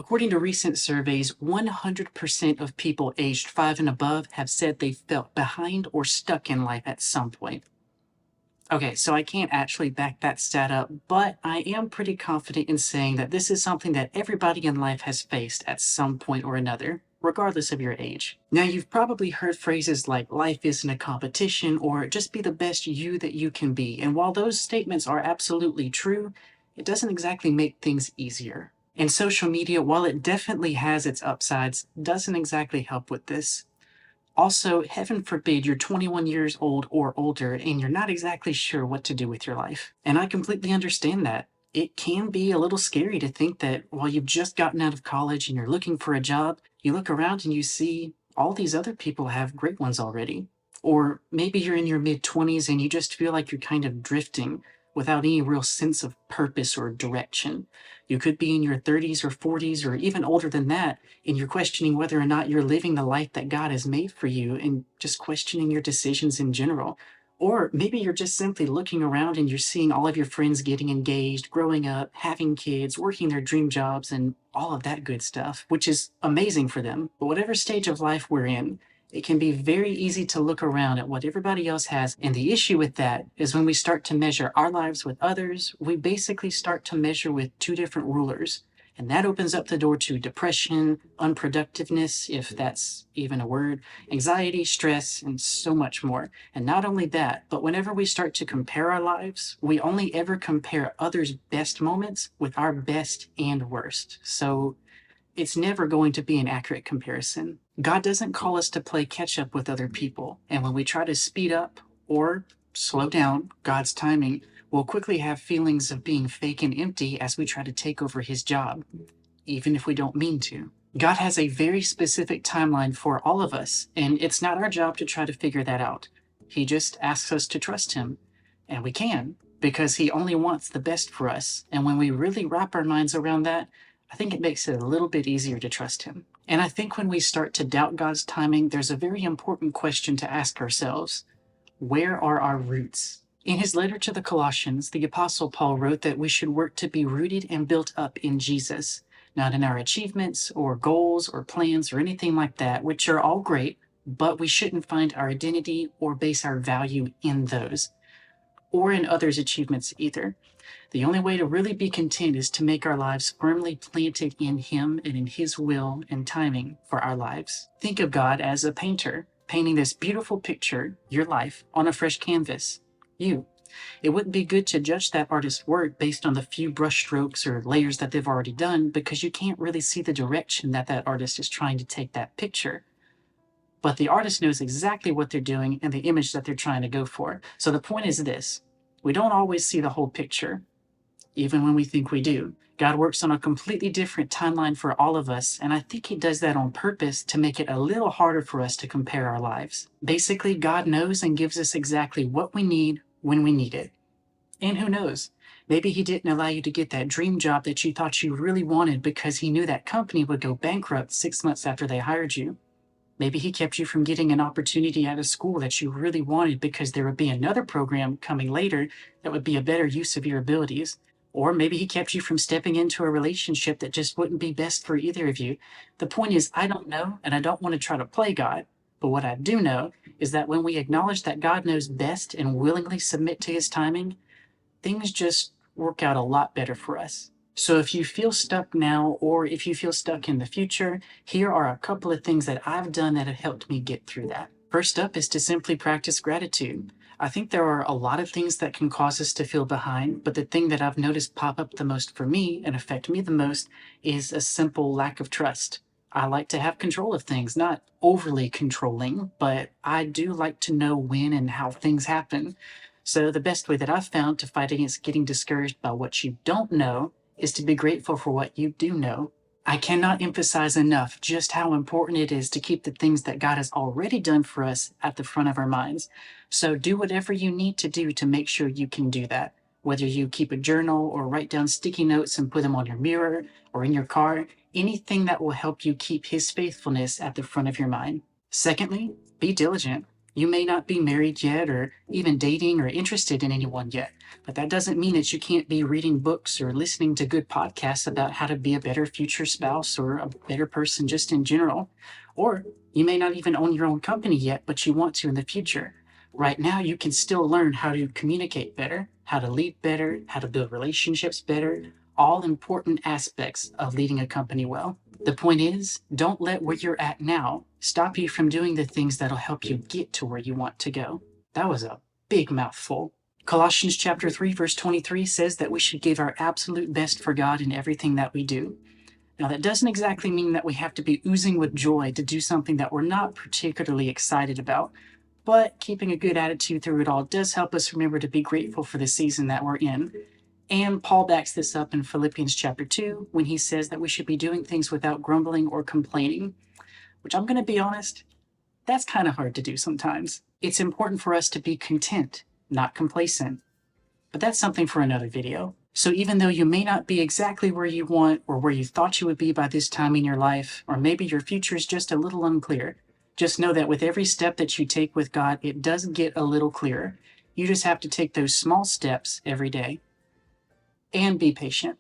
According to recent surveys, 100% of people aged 5 and above have said they felt behind or stuck in life at some point. Okay, so I can't actually back that stat up, but I am pretty confident in saying that this is something that everybody in life has faced at some point or another, regardless of your age. Now, you've probably heard phrases like life isn't a competition or just be the best you that you can be. And while those statements are absolutely true, it doesn't exactly make things easier. And social media, while it definitely has its upsides, doesn't exactly help with this. Also, heaven forbid you're 21 years old or older and you're not exactly sure what to do with your life. And I completely understand that. It can be a little scary to think that while you've just gotten out of college and you're looking for a job, you look around and you see all these other people have great ones already. Or maybe you're in your mid 20s and you just feel like you're kind of drifting without any real sense of purpose or direction. You could be in your 30s or 40s or even older than that, and you're questioning whether or not you're living the life that God has made for you and just questioning your decisions in general. Or maybe you're just simply looking around and you're seeing all of your friends getting engaged, growing up, having kids, working their dream jobs, and all of that good stuff, which is amazing for them. But whatever stage of life we're in, it can be very easy to look around at what everybody else has. And the issue with that is when we start to measure our lives with others, we basically start to measure with two different rulers. And that opens up the door to depression, unproductiveness, if that's even a word, anxiety, stress, and so much more. And not only that, but whenever we start to compare our lives, we only ever compare others' best moments with our best and worst. So it's never going to be an accurate comparison. God doesn't call us to play catch up with other people. And when we try to speed up or slow down God's timing, we'll quickly have feelings of being fake and empty as we try to take over His job, even if we don't mean to. God has a very specific timeline for all of us, and it's not our job to try to figure that out. He just asks us to trust Him, and we can, because He only wants the best for us. And when we really wrap our minds around that, I think it makes it a little bit easier to trust Him. And I think when we start to doubt God's timing, there's a very important question to ask ourselves. Where are our roots? In his letter to the Colossians, the Apostle Paul wrote that we should work to be rooted and built up in Jesus, not in our achievements or goals or plans or anything like that, which are all great, but we shouldn't find our identity or base our value in those, or in others' achievements either. The only way to really be content is to make our lives firmly planted in Him and in His will and timing for our lives. Think of God as a painter, painting this beautiful picture, your life, on a fresh canvas. You. It wouldn't be good to judge that artist's work based on the few brush strokes or layers that they've already done, because you can't really see the direction that that artist is trying to take that picture. But the artist knows exactly what they're doing and the image that they're trying to go for. So the point is this: we don't always see the whole picture, even when we think we do. God works on a completely different timeline for all of us, and I think He does that on purpose to make it a little harder for us to compare our lives. Basically, God knows and gives us exactly what we need when we need it. And who knows? Maybe He didn't allow you to get that dream job that you thought you really wanted because He knew that company would go bankrupt 6 months after they hired you. Maybe He kept you from getting an opportunity at a school that you really wanted because there would be another program coming later that would be a better use of your abilities. Or maybe He kept you from stepping into a relationship that just wouldn't be best for either of you. The point is, I don't know, and I don't want to try to play God. But what I do know is that when we acknowledge that God knows best and willingly submit to His timing, things just work out a lot better for us. So if you feel stuck now, or if you feel stuck in the future, here are a couple of things that I've done that have helped me get through that. First up is to simply practice gratitude. I think there are a lot of things that can cause us to feel behind, but the thing that I've noticed pop up the most for me and affect me the most is a simple lack of trust. I like to have control of things, not overly controlling, but I do like to know when and how things happen. So the best way that I've found to fight against getting discouraged by what you don't know is to be grateful for what you do know. I cannot emphasize enough just how important it is to keep the things that God has already done for us at the front of our minds. So do whatever you need to do to make sure you can do that. Whether you keep a journal or write down sticky notes and put them on your mirror or in your car, anything that will help you keep His faithfulness at the front of your mind. Secondly, be diligent. You may not be married yet or even dating or interested in anyone yet, but that doesn't mean that you can't be reading books or listening to good podcasts about how to be a better future spouse or a better person just in general. Or you may not even own your own company yet, but you want to in the future. Right now, you can still learn how to communicate better, how to lead better, how to build relationships better, all important aspects of leading a company well. The point is, don't let where you're at now stop you from doing the things that'll help you get to where you want to go. That was a big mouthful. Colossians chapter 3 verse 23 says that we should give our absolute best for God in everything that we do. Now, that doesn't exactly mean that we have to be oozing with joy to do something that we're not particularly excited about, but keeping a good attitude through it all does help us remember to be grateful for the season that we're in. And Paul backs this up in Philippians chapter 2 when he says that we should be doing things without grumbling or complaining, which I'm going to be honest, that's kind of hard to do sometimes. It's important for us to be content, not complacent. But that's something for another video. So even though you may not be exactly where you want or where you thought you would be by this time in your life, or maybe your future is just a little unclear, just know that with every step that you take with God, it does get a little clearer. You just have to take those small steps every day and be patient.